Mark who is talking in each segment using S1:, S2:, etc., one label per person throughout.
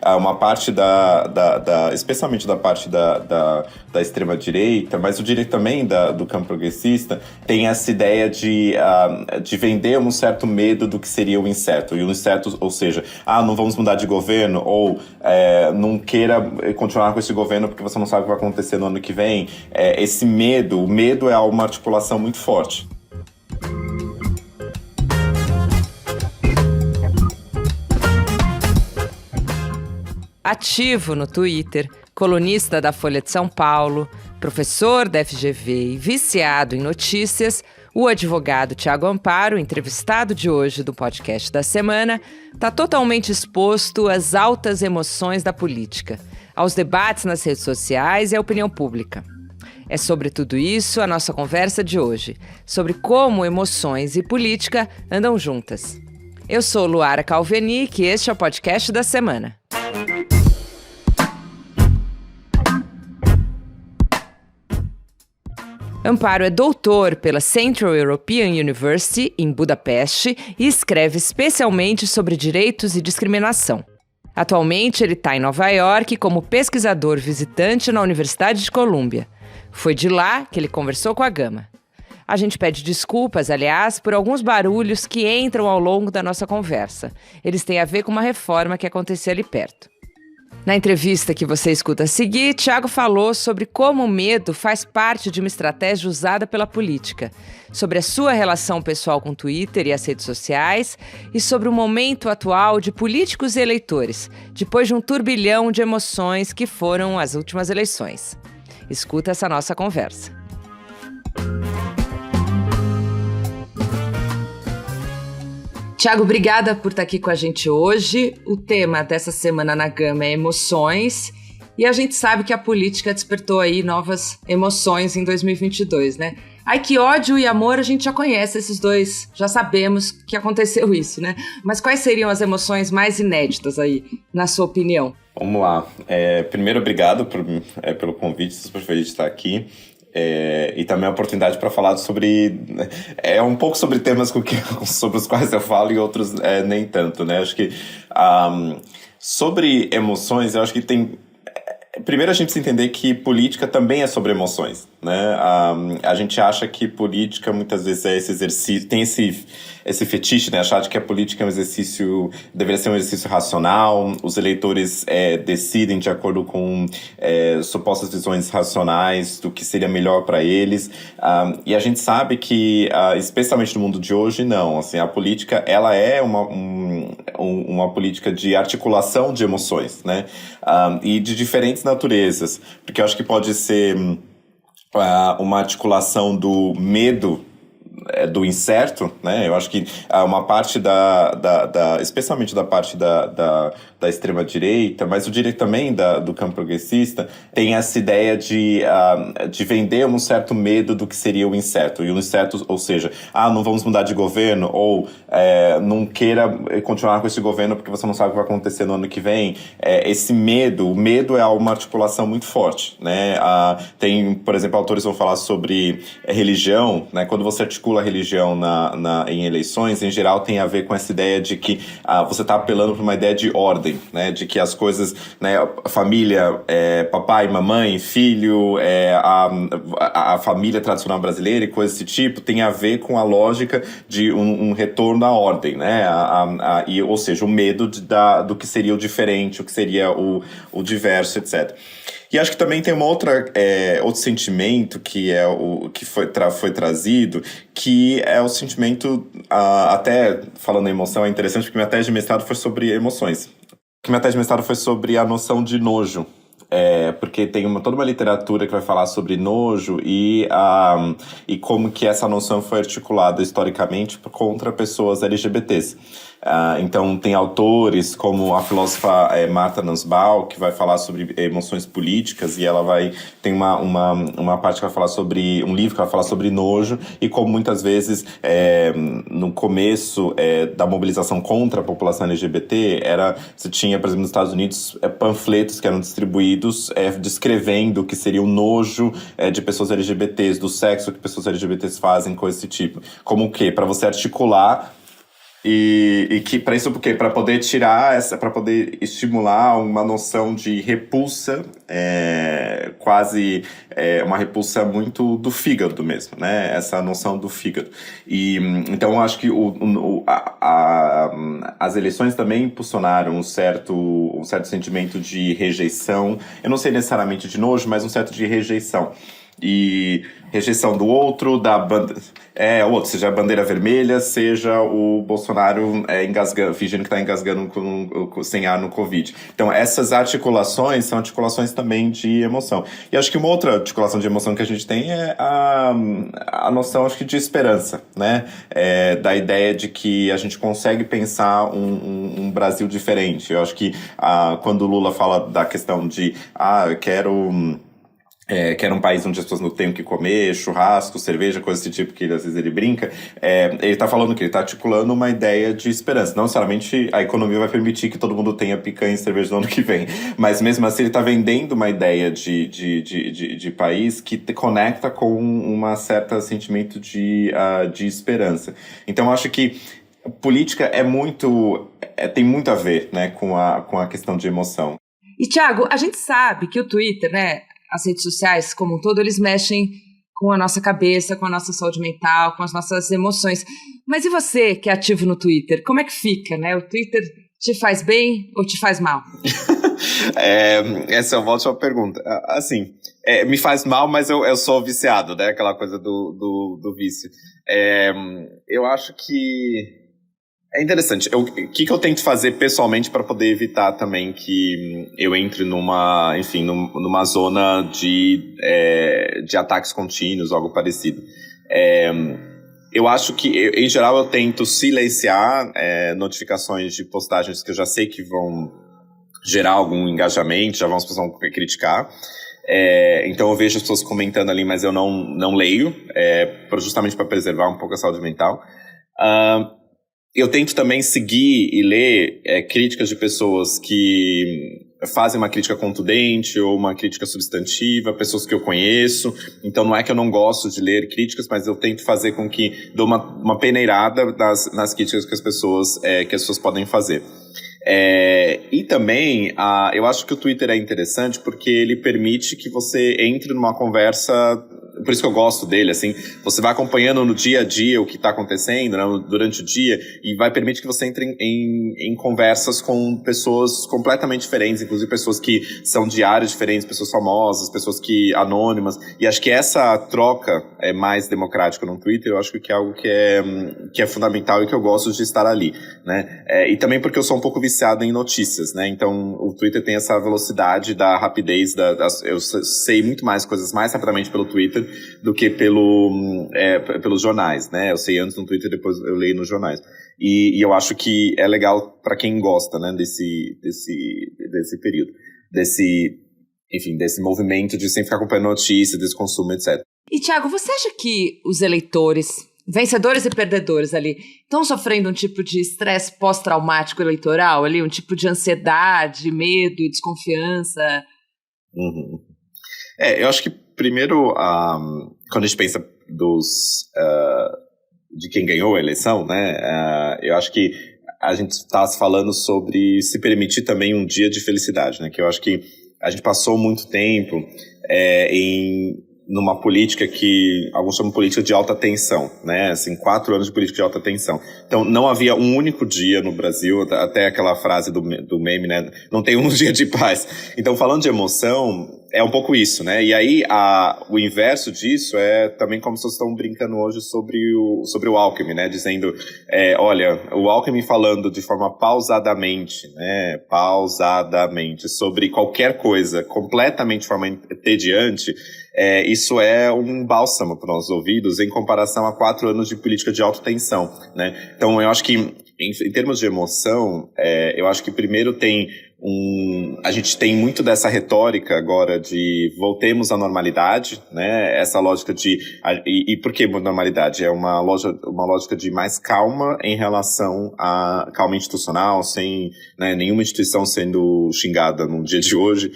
S1: uma parte especialmente da parte da extrema-direita, mas o direito também do campo progressista, tem essa ideia de vender um certo medo do que seria o incerto. E o incerto, ou seja, não vamos mudar de governo, ou não queira continuar com esse governo porque você não sabe o que vai acontecer no ano que vem. Esse medo, o medo é uma articulação muito forte.
S2: Ativo no Twitter, colunista da Folha de São Paulo, professor da FGV e viciado em notícias, o advogado Thiago Amparo, entrevistado de hoje do podcast da semana, está totalmente exposto às altas emoções da política, aos debates nas redes sociais e à opinião pública. É sobre tudo isso a nossa conversa de hoje, sobre como emoções e política andam juntas. Eu sou Luara Calvenic e este é o podcast da semana. Amparo é doutor pela Central European University, em Budapeste, e escreve especialmente sobre direitos e discriminação. Atualmente, ele está em Nova York como pesquisador visitante na Universidade de Colômbia. Foi de lá que ele conversou com a Gama. A gente pede desculpas, aliás, por alguns barulhos que entram ao longo da nossa conversa. Eles têm a ver com uma reforma que aconteceu ali perto. Na entrevista que você escuta a seguir, Thiago falou sobre como o medo faz parte de uma estratégia usada pela política, sobre a sua relação pessoal com o Twitter e as redes sociais e sobre o momento atual de políticos e eleitores, depois de um turbilhão de emoções que foram as últimas eleições. Escuta essa nossa conversa. Thiago, obrigada por estar aqui com a gente hoje. O tema dessa semana na Gama é emoções. E a gente sabe que a política despertou aí novas emoções em 2022, né? Ai, que ódio e amor, a gente já conhece esses dois, já sabemos que aconteceu isso, né? Mas quais seriam as emoções mais inéditas aí, na sua opinião?
S1: Vamos lá. Primeiro, obrigado pelo convite, super feliz de estar aqui. E também a oportunidade para falar sobre... um pouco sobre temas sobre os quais eu falo e outros nem tanto, né? Acho que sobre emoções, eu acho que tem... Primeiro a gente precisa entender que política também é sobre emoções, né? A gente acha que política muitas vezes é esse exercício, tem esse fetiche, né? Achar de que a política é um exercício, deveria ser um exercício racional, os eleitores decidem de acordo com supostas visões racionais do que seria melhor para eles, e a gente sabe que, especialmente no mundo de hoje, não, assim, a política, ela é uma política de articulação de emoções, né? E de diferentes naturezas, porque eu acho que pode ser uma articulação do medo do incerto, né? Eu acho que uma parte especialmente da parte da extrema-direita, mas o direito também do campo progressista, tem essa ideia de vender um certo medo do que seria o incerto. E o incerto, ou seja, não vamos mudar de governo, ou não queira continuar com esse governo porque você não sabe o que vai acontecer no ano que vem. Esse medo, o medo é uma articulação muito forte, né? Tem, por exemplo, autores vão falar sobre religião, né? Quando você articula a religião em eleições, em geral tem a ver com essa ideia de que você está apelando para uma ideia de ordem, né, de que as coisas, né, família, papai, mamãe, filho, a família tradicional brasileira e coisas desse tipo, tem a ver com a lógica de um retorno à ordem, né, ou seja, o medo do que seria o diferente, o que seria o diverso, etc. E acho que também tem outro sentimento que é o que foi trazido, que é o sentimento, até falando em emoção, é interessante porque minha tese de mestrado foi sobre emoções. Minha tese de mestrado foi sobre a noção de nojo. Porque tem toda uma literatura que vai falar sobre nojo e como que essa noção foi articulada historicamente contra pessoas LGBTs. Então, tem autores como a filósofa Martha Nussbaum, que vai falar sobre emoções políticas, e ela tem uma parte que vai falar sobre, um livro que vai falar sobre nojo, e como muitas vezes, no começo da mobilização contra a população LGBT, você tinha, por exemplo, nos Estados Unidos, panfletos que eram distribuídos descrevendo o que seria o nojo de pessoas LGBTs, do sexo que pessoas LGBTs fazem, coisa desse tipo. Como o quê? Para você articular E que para isso, porque para poder tirar para poder estimular uma noção de repulsa, quase uma repulsa muito do fígado mesmo, né? Essa noção do fígado. E então eu acho que as eleições também impulsionaram um certo sentimento de rejeição. Eu não sei necessariamente de nojo, mas um certo de rejeição. E rejeição do outro, seja a bandeira vermelha, seja o Bolsonaro engasgando, fingindo que está engasgando sem ar no Covid. Então, essas articulações são articulações também de emoção. E acho que uma outra articulação de emoção que a gente tem é a noção, acho que, de esperança, né? Da ideia de que a gente consegue pensar um Brasil diferente. Eu acho que quando o Lula fala da questão de eu quero um país onde as pessoas não tenham que comer, churrasco, cerveja, coisa desse tipo, que às vezes ele brinca, ele tá falando que ele tá articulando uma ideia de esperança. Não necessariamente a economia vai permitir que todo mundo tenha picanha e cerveja no ano que vem, mas mesmo assim ele tá vendendo uma ideia de país que conecta com um certo sentimento de esperança. Então eu acho que política tem muito a ver, né, com a questão de emoção.
S2: E, Thiago, a gente sabe que o Twitter, né, as redes sociais como um todo, eles mexem com a nossa cabeça, com a nossa saúde mental, com as nossas emoções. Mas e você, que é ativo no Twitter? Como é que fica, né? O Twitter te faz bem ou te faz mal?
S1: Essa é uma ótima pergunta. Assim, me faz mal, mas eu sou viciado, né? Aquela coisa do vício. Eu acho que é interessante. O que eu tento fazer pessoalmente para poder evitar também que eu entre numa zona de ataques contínuos, algo parecido. Eu acho que, em geral, eu tento silenciar notificações de postagens que eu já sei que vão gerar algum engajamento, já as pessoas vão criticar. Então eu vejo as pessoas comentando ali, mas eu não leio, justamente para preservar um pouco a saúde mental. Eu tento também seguir e ler críticas de pessoas que fazem uma crítica contundente ou uma crítica substantiva, pessoas que eu conheço. Então não é que eu não gosto de ler críticas, mas eu tento fazer com que dou uma peneirada nas críticas que as pessoas podem fazer. E também, eu acho que o Twitter é interessante porque ele permite que você entre numa conversa, por isso que eu gosto dele, assim, você vai acompanhando no dia a dia o que está acontecendo, né, durante o dia, e vai permitir que você entre em conversas com pessoas completamente diferentes, inclusive pessoas que são de áreas diferentes, pessoas famosas, pessoas anônimas, e acho que essa troca é mais democrática no Twitter, eu acho que é algo que é fundamental e que eu gosto de estar ali, né, e também porque eu sou um pouco viciado em notícias, né, então o Twitter tem essa velocidade da rapidez, eu sei muito mais coisas mais rapidamente pelo Twitter do que pelos jornais, né? Eu sei antes no Twitter, depois eu leio nos jornais. E eu acho que é legal para quem gosta, né? Desse período, desse movimento de sempre ficar acompanhando notícias, desse consumo, etc.
S2: E, Thiago, você acha que os eleitores, vencedores e perdedores ali, estão sofrendo um tipo de estresse pós-traumático eleitoral ali? Um tipo de ansiedade, medo, desconfiança?
S1: Uhum. Eu acho que primeiro, quando a gente pensa de quem ganhou a eleição, né, eu acho que a gente está falando sobre se permitir também um dia de felicidade, né, que eu acho que a gente passou muito tempo numa política que alguns chamam de política de alta tensão, né, assim, 4 anos de política de alta tensão. Então, não havia um único dia no Brasil, até aquela frase do meme, né, não tem um dia de paz. Então, falando de emoção, é um pouco isso, né, e aí o inverso disso é também como vocês estão brincando hoje sobre o Alckmin, né, dizendo, olha, o Alckmin falando de forma pausadamente, né, sobre qualquer coisa, completamente de forma entediante, isso é um bálsamo para os nossos ouvidos em comparação a 4 anos de política de alta tensão, né? Então eu acho que em termos de emoção, eu acho que primeiro tem a gente tem muito dessa retórica agora de voltemos à normalidade, né? Essa lógica de... E por que normalidade? É uma lógica de mais calma em relação a calma institucional, sem, né, nenhuma instituição sendo xingada no dia de hoje,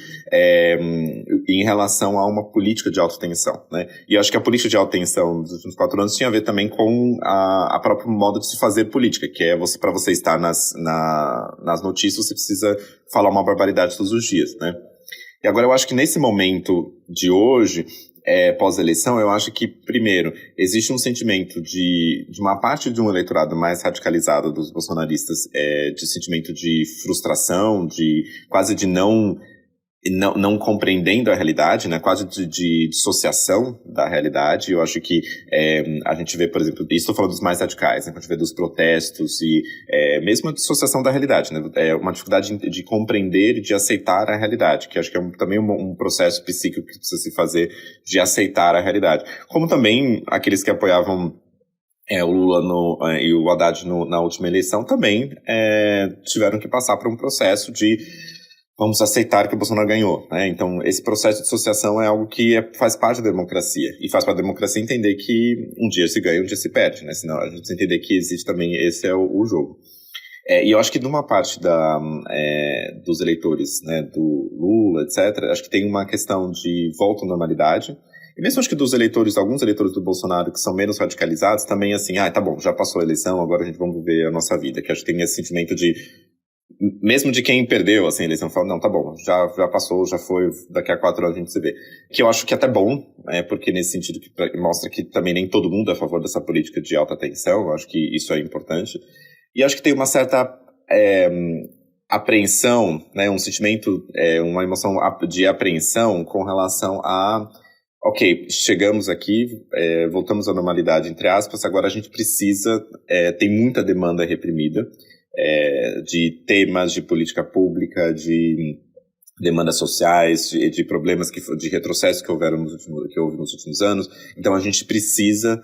S1: em relação a uma política de alta tensão, né? E eu acho que a política de alta tensão dos últimos 4 anos tinha a ver também com a próprio modo de se fazer política, que é para você estar nas notícias, você precisa falar uma barbaridade todos os dias, né? E agora eu acho que nesse momento de hoje, pós-eleição, eu acho que, primeiro, existe um sentimento de uma parte de um eleitorado mais radicalizado dos bolsonaristas, de sentimento de frustração, de quase de não compreendendo a realidade, né, quase de dissociação da realidade. Eu acho que a gente vê, por exemplo, isso estou falando dos mais radicais, né, a gente vê dos protestos e mesmo a dissociação da realidade, né, uma dificuldade de compreender e de aceitar a realidade, que acho que é também um processo psíquico que precisa se fazer de aceitar a realidade. Como também aqueles que apoiavam o Lula e o Haddad na última eleição também tiveram que passar por um processo de vamos aceitar que o Bolsonaro ganhou, né? Então, esse processo de dissociação é algo que faz parte da democracia. E faz parte da democracia entender que um dia se ganha, um dia se perde, né? Senão a gente precisa entender que existe também, esse é o jogo. E eu acho que numa parte dos eleitores, né, do Lula, etc., acho que tem uma questão de volta à normalidade. E mesmo acho que alguns eleitores do Bolsonaro que são menos radicalizados, também assim, tá bom, já passou a eleição, agora a gente vai viver a nossa vida. Que acho que tem esse sentimento de mesmo de quem perdeu, assim, a eleição, fala, não, tá bom, já passou, já foi, daqui a 4 anos a gente se vê. Que eu acho que é até bom, porque nesse sentido que mostra que também nem todo mundo é a favor dessa política de alta tensão, eu acho que isso é importante. E acho que tem uma certa apreensão, né, um sentimento, uma emoção de apreensão com relação a, ok, chegamos aqui, voltamos à normalidade, entre aspas, agora a gente precisa, tem muita demanda reprimida, de temas de política pública, de demandas sociais, de problemas, de retrocessos que houve nos últimos anos. Então a gente precisa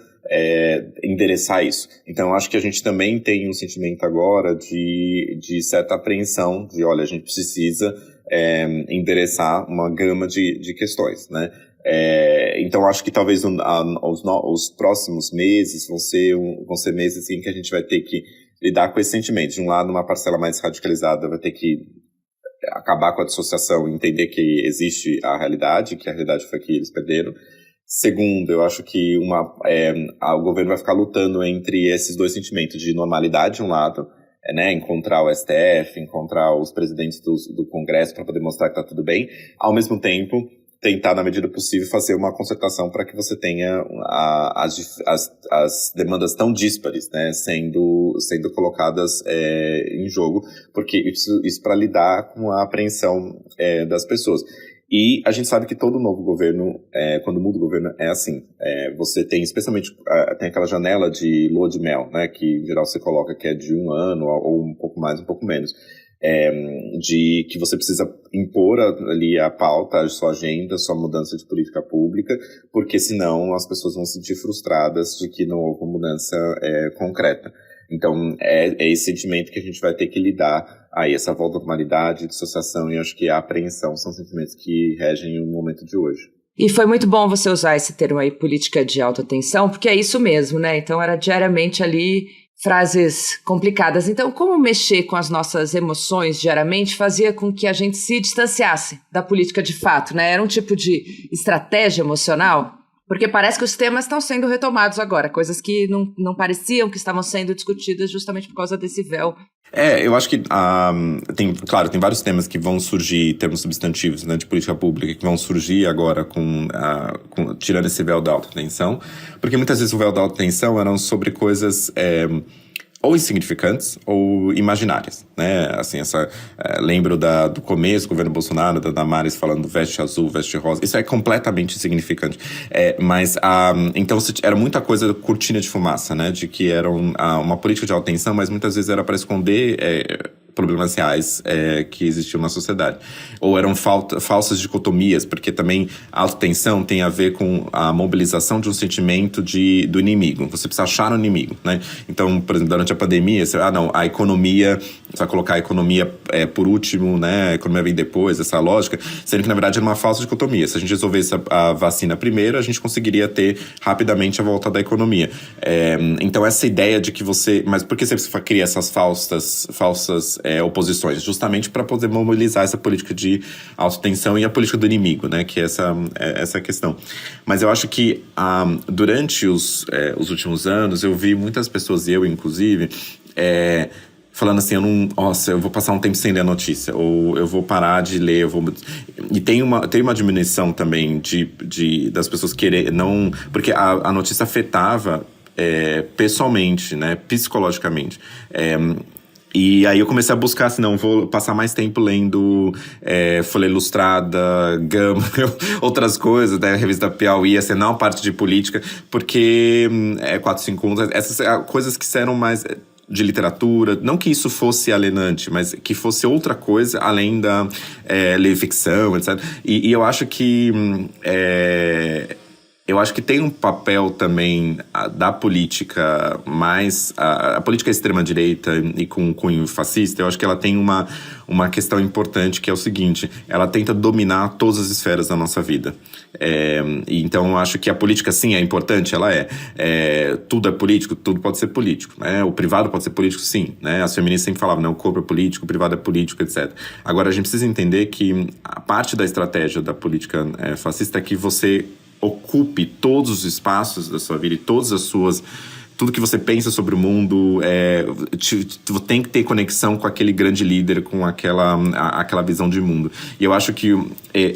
S1: endereçar isso. Então eu acho que a gente também tem um sentimento agora de certa apreensão, de olha, a gente precisa endereçar uma gama de questões, né? Então acho que talvez os próximos meses vão ser meses em que a gente vai ter que lidar com esse sentimento. De um lado, uma parcela mais radicalizada vai ter que acabar com a dissociação e entender que existe a realidade, que a realidade foi que eles perderam. Segundo, eu acho que o governo vai ficar lutando entre esses dois sentimentos de normalidade, de um lado, né, encontrar o STF, encontrar os presidentes do Congresso para poder mostrar que está tudo bem, ao mesmo tempo tentar, na medida possível, fazer uma concertação para que você tenha as demandas tão díspares, né, sendo colocadas em jogo, porque isso para lidar com a apreensão das pessoas. E a gente sabe que todo novo governo, quando muda o governo, é assim. Você tem, especialmente, tem aquela janela de lua de mel, né, que em geral você coloca que é de 1 ano, ou um pouco mais, um pouco menos. De que você precisa impor ali a pauta, a sua agenda, a sua mudança de política pública, porque senão as pessoas vão se sentir frustradas de que não houve uma mudança concreta. Então, é esse sentimento que a gente vai ter que lidar aí, essa volta à normalidade, dissociação e acho que a apreensão são sentimentos que regem o momento de hoje.
S2: E foi muito bom você usar esse termo aí, política de alta tensão, porque é isso mesmo, né? Então, era diariamente ali frases complicadas. Então, como mexer com as nossas emoções diariamente fazia com que a gente se distanciasse da política de fato, né? Era um tipo de estratégia emocional, porque parece que os temas estão sendo retomados agora, coisas que não pareciam que estavam sendo discutidas justamente por causa desse véu.
S1: Eu acho que, tem vários temas que vão surgir, termos substantivos, né, de política pública, que vão surgir agora tirando esse véu da alta tensão, porque muitas vezes o véu da alta tensão eram sobre coisas ou insignificantes ou imaginárias, né? Assim, lembro do começo do governo Bolsonaro, da Damares falando veste azul, veste rosa. Isso é completamente insignificante. Mas, então, era muita coisa cortina de fumaça, né? De que era uma política de alta tensão, mas muitas vezes era para esconder problemas reais que existiam na sociedade. Ou eram falsas dicotomias, porque também a autotensão tem a ver com a mobilização de um sentimento do inimigo. Você precisa achar o inimigo, né? Então, por exemplo, durante a pandemia, a economia, você vai colocar a economia por último, né? A economia vem depois, essa lógica, sendo que, na verdade, era uma falsa dicotomia. Se a gente resolvesse a vacina primeiro, a gente conseguiria ter rapidamente a volta da economia. Então, essa ideia de que você... Mas por que você cria essas falsas oposições? Justamente para poder mobilizar essa política de autotensão e a política do inimigo, né? Que é essa questão. Mas eu acho que durante os últimos anos, eu vi muitas pessoas, e eu inclusive, falando assim, eu vou passar um tempo sem ler a notícia, ou eu vou parar de ler, E tem uma diminuição também das pessoas quererem, não... Porque a notícia afetava pessoalmente, né, psicologicamente. E aí eu comecei a buscar, assim, não, vou passar mais tempo lendo Folha Ilustrada, Gama, outras coisas, né, revista Piauí, assim, não a parte de política, porque 451, essas coisas que eram mais de literatura, não que isso fosse alienante, mas que fosse outra coisa além da ler ficção, etc. E eu acho que tem um papel também da política mais... A política extrema-direita e com cunho fascista, eu acho que ela tem uma questão importante, que é o seguinte: ela tenta dominar todas as esferas da nossa vida. Então, eu acho que a política, sim, é importante, ela tudo é político, tudo pode ser político, né? O privado pode ser político, sim, né? As feministas sempre falavam, né? O corpo é político, o privado é político, etc. Agora, a gente precisa entender que a parte da estratégia da política fascista é que você ocupe todos os espaços da sua vida e tudo que você pensa sobre o mundo, tem que ter conexão com aquele grande líder, com aquela visão de mundo. E eu acho que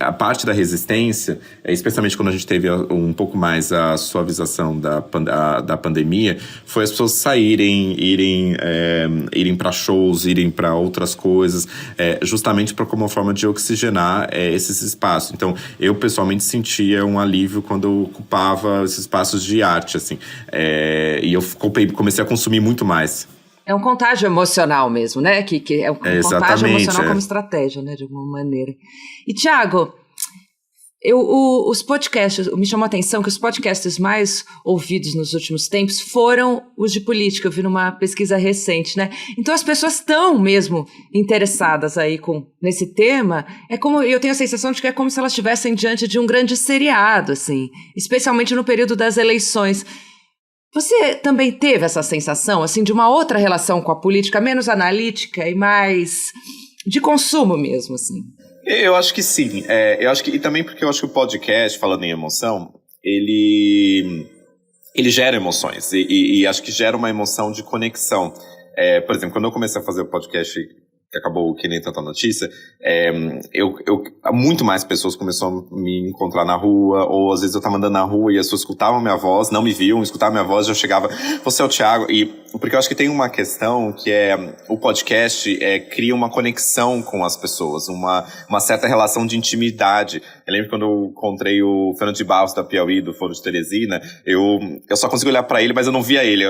S1: a parte da resistência, especialmente quando a gente teve um pouco mais a suavização da pandemia, foi as pessoas saírem, irem para shows, irem para outras coisas, justamente como uma forma de oxigenar esses espaços. Então, eu pessoalmente sentia um alívio quando eu ocupava esses espaços de arte, assim. E eu comecei a consumir muito mais.
S2: É um contágio emocional mesmo, né? Que é um contágio emocional como estratégia, né? De alguma maneira. E, Thiago, os podcasts, me chamou a atenção que os podcasts mais ouvidos nos últimos tempos foram os de política. Eu vi numa pesquisa recente, né? Então as pessoas estão mesmo interessadas aí nesse tema. Eu tenho a sensação de que é como se elas estivessem diante de um grande seriado, assim, especialmente no período das eleições. Você também teve essa sensação, assim, de uma outra relação com a política, menos analítica e mais de consumo mesmo, assim?
S1: Eu acho que sim. E também porque eu acho que o podcast, falando em emoção, ele gera emoções. E acho que gera uma emoção de conexão. Por exemplo, quando eu comecei a fazer o podcast, que acabou que nem tanta notícia, muito mais pessoas começaram a me encontrar na rua, ou às vezes eu tava andando na rua e as pessoas escutavam minha voz, não me viam, escutavam minha voz, eu chegava, você é o Thiago, porque eu acho que tem uma questão que o podcast cria uma conexão com as pessoas, uma certa relação de intimidade. Eu lembro quando eu encontrei o Fernando de Barros da Piauí, do Foro de Teresina, eu só consegui olhar pra ele, mas eu não via ele,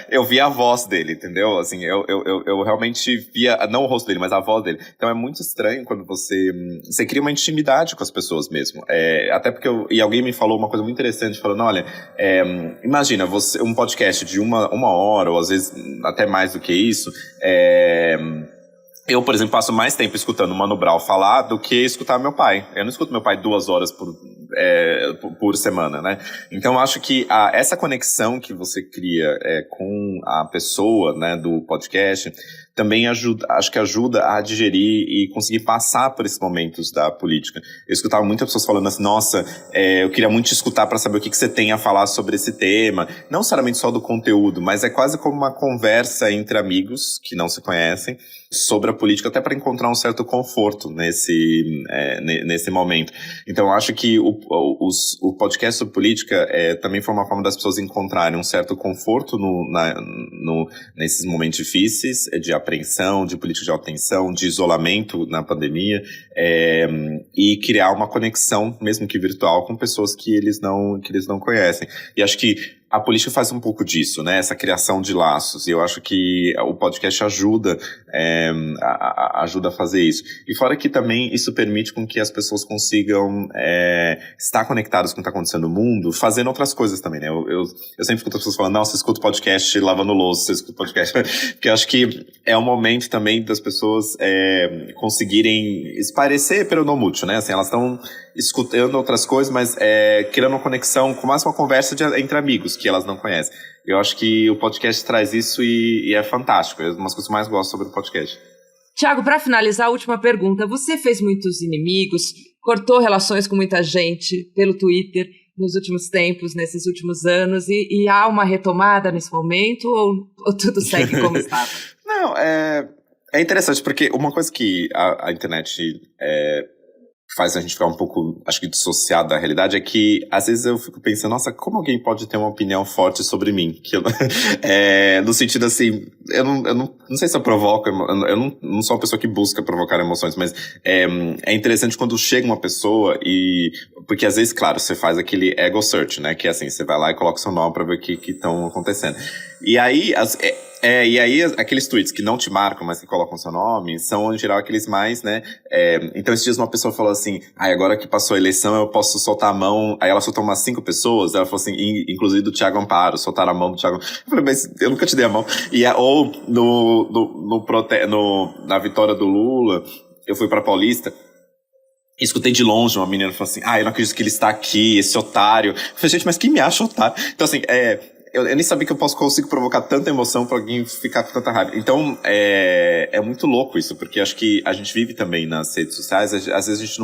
S1: eu via a voz dele, entendeu? Assim, eu realmente via, não o rosto dele, mas a voz dele. Então é muito estranho quando você cria uma intimidade com as pessoas mesmo. Até porque e alguém me falou uma coisa muito interessante, falando, olha, imagina, um podcast de uma hora, ou às vezes até mais do que isso, eu, por exemplo, passo mais tempo escutando o Mano Brown falar do que escutar meu pai. Eu não escuto meu pai 2 horas por semana, né? Então, eu acho que essa conexão que você cria com a pessoa, né, do podcast, também acho que ajuda a digerir e conseguir passar por esses momentos da política. Eu escutava muitas pessoas falando assim, nossa, eu queria muito te escutar para saber o que você tem a falar sobre esse tema. Não necessariamente só do conteúdo, mas é quase como uma conversa entre amigos que não se conhecem sobre a política, até para encontrar um certo conforto nesse momento. Então, eu acho que o podcast sobre política também foi uma forma das pessoas encontrarem um certo conforto nesses momentos difíceis, de apreensão, de política de atenção, de isolamento na pandemia, e criar uma conexão, mesmo que virtual, com pessoas que eles não conhecem. E acho que a política faz um pouco disso, né? Essa criação de laços. E eu acho que o podcast ajuda a fazer isso. E fora que também isso permite com que as pessoas consigam estar conectadas com o que está acontecendo no mundo, fazendo outras coisas também, né? Eu sempre escuto as pessoas falando, não, você escuta podcast lavando louça, você escuta podcast... Porque eu acho que é um momento também das pessoas conseguirem esparecer pelo não mútuo, né? Assim, elas estão escutando outras coisas, mas criando uma conexão com mais uma conversa entre amigos que elas não conhecem. Eu acho que o podcast traz isso e é fantástico. É uma das coisas que eu mais gosto sobre o podcast.
S2: Tiago, para finalizar, a última pergunta. Você fez muitos inimigos, cortou relações com muita gente pelo Twitter nos últimos tempos, nesses últimos anos, e há uma retomada nesse momento ou tudo segue como estava?
S1: Não, é interessante, porque uma coisa que a internet faz a gente ficar um pouco, acho que dissociado da realidade, é que às vezes eu fico pensando, nossa, como alguém pode ter uma opinião forte sobre mim? Que no sentido assim, eu não sei se eu provoco, eu não sou uma pessoa que busca provocar emoções, mas é interessante quando chega uma pessoa porque às vezes, claro, você faz aquele ego search, né, que é assim, você vai lá e coloca o seu nome pra ver o que estão acontecendo. E aí, aqueles tweets que não te marcam, mas que colocam seu nome, são, em geral, aqueles mais, né? Então, esses dias uma pessoa falou assim, agora que passou a eleição, eu posso soltar a mão. Aí ela soltou umas 5 pessoas, ela falou assim, inclusive do Thiago Amparo, soltaram a mão do Thiago. Eu falei, mas eu nunca te dei a mão. Ou na vitória do Lula, eu fui pra Paulista, escutei de longe uma menina falando assim, eu não acredito que ele está aqui, esse otário. Eu falei, gente, mas quem me acha otário? Então, assim, eu nem sabia que eu consigo provocar tanta emoção pra alguém ficar com tanta raiva. Então, é muito louco isso, porque acho que a gente vive também nas redes sociais, às vezes a gente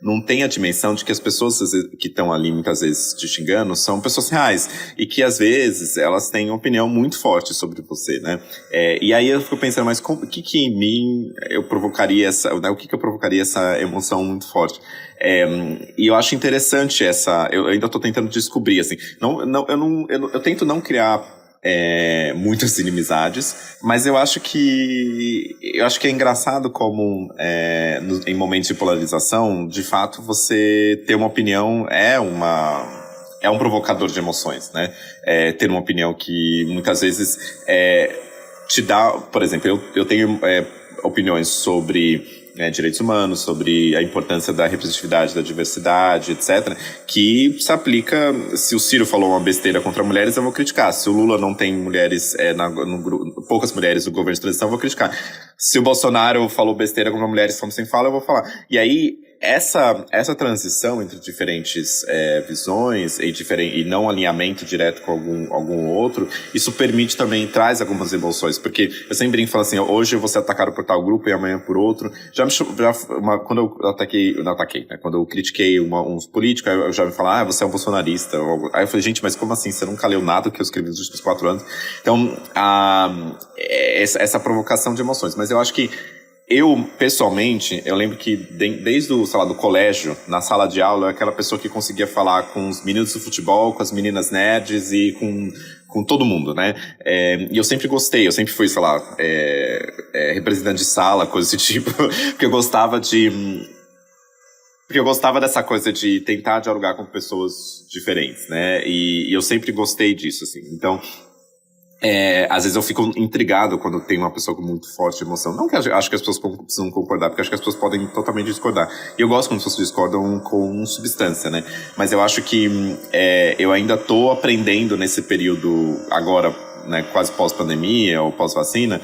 S1: não tem a dimensão de que as pessoas que estão ali muitas vezes te xingando são pessoas reais, e que às vezes elas têm uma opinião muito forte sobre você, né? E aí eu fico pensando, mas o que em mim eu provocaria o que eu provocaria essa emoção muito forte? E eu acho interessante eu ainda tô tentando descobrir, assim, eu tento não criar muitas inimizades, mas eu acho que é engraçado como em momentos de polarização, de fato, você ter uma opinião é um provocador de emoções, né? Ter uma opinião que muitas vezes te dá, por exemplo, eu tenho opiniões sobre direitos humanos, sobre a importância da representatividade, da diversidade, etc., que se aplica, se o Ciro falou uma besteira contra mulheres, eu vou criticar. Se o Lula não tem mulheres, poucas mulheres no governo de transição, eu vou criticar. Se o Bolsonaro falou besteira contra mulheres como sem fala, eu vou falar. E aí, essa transição entre diferentes visões e não alinhamento direto com algum outro, isso permite também, traz algumas emoções, porque eu sempre brinco e falo assim, hoje eu vou ser atacado por tal grupo e amanhã por outro. Quando eu ataquei, né? Quando eu critiquei uns políticos, eu já me falaram, você é um bolsonarista. Aí eu falei, gente, mas como assim? Você nunca leu nada que eu escrevi nos últimos 4 anos? Então, essa provocação de emoções. Mas eu acho que eu, pessoalmente, eu lembro que desde do colégio, na sala de aula, eu era aquela pessoa que conseguia falar com os meninos do futebol, com as meninas nerds e com todo mundo, né? E eu sempre gostei, eu sempre fui, representante de sala, coisa desse tipo, porque eu gostava dessa coisa de tentar dialogar com pessoas diferentes, né? E eu sempre gostei disso, assim. Então, às vezes eu fico intrigado quando tem uma pessoa com muito forte emoção. Não que eu acho que as pessoas precisam concordar, porque eu acho que as pessoas podem totalmente discordar. E eu gosto quando as pessoas discordam com substância, né? Mas eu acho que eu ainda tô aprendendo nesse período agora, né, quase pós-pandemia ou pós-vacina,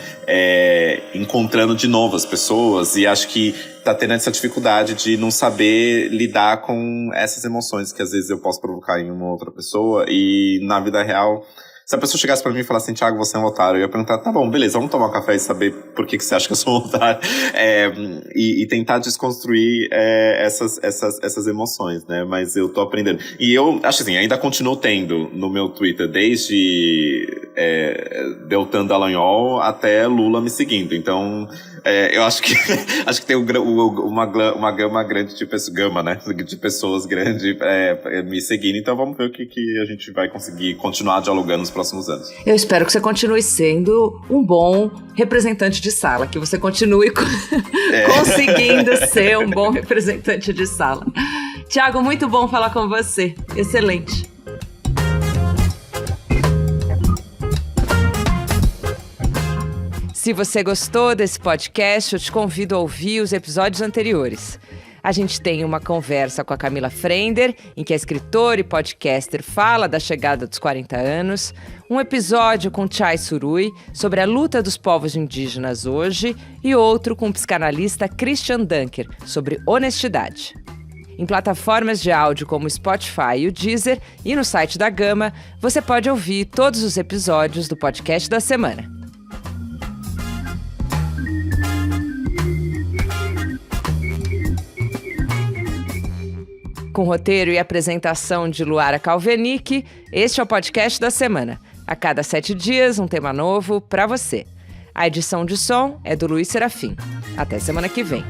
S1: encontrando de novo as pessoas, e acho que tá tendo essa dificuldade de não saber lidar com essas emoções que às vezes eu posso provocar em uma outra pessoa, e na vida real, se a pessoa chegasse pra mim e falasse assim, Thiago, você é um otário, eu ia perguntar, tá bom, beleza, vamos tomar um café e saber por que você acha que eu sou um otário, e tentar desconstruir essas emoções, né, mas eu tô aprendendo. E eu, acho assim, ainda continuo tendo no meu Twitter, desde Deltan Dallagnol até Lula me seguindo, então eu acho que tem uma gama grande de pessoas, né, de pessoas grandes me seguindo, então vamos ver o que a gente vai conseguir continuar dialogando nos próximos anos.
S2: Eu espero que você continue sendo um bom representante de sala, que você continue conseguindo ser um bom representante de sala. Thiago, muito bom falar com você. Excelente. Se você gostou desse podcast, eu te convido a ouvir os episódios anteriores. A gente tem uma conversa com a Camila Frender, em que a escritora e podcaster fala da chegada dos 40 anos, um episódio com Chay Surui sobre a luta dos povos indígenas hoje e outro com o psicanalista Christian Dunker sobre honestidade. Em plataformas de áudio como o Spotify e o Deezer e no site da Gama, você pode ouvir todos os episódios do podcast da semana. Com roteiro e apresentação de Luara Calvenic, este é o podcast da semana. A cada 7 dias, um tema novo para você. A edição de som é do Luiz Serafim. Até semana que vem.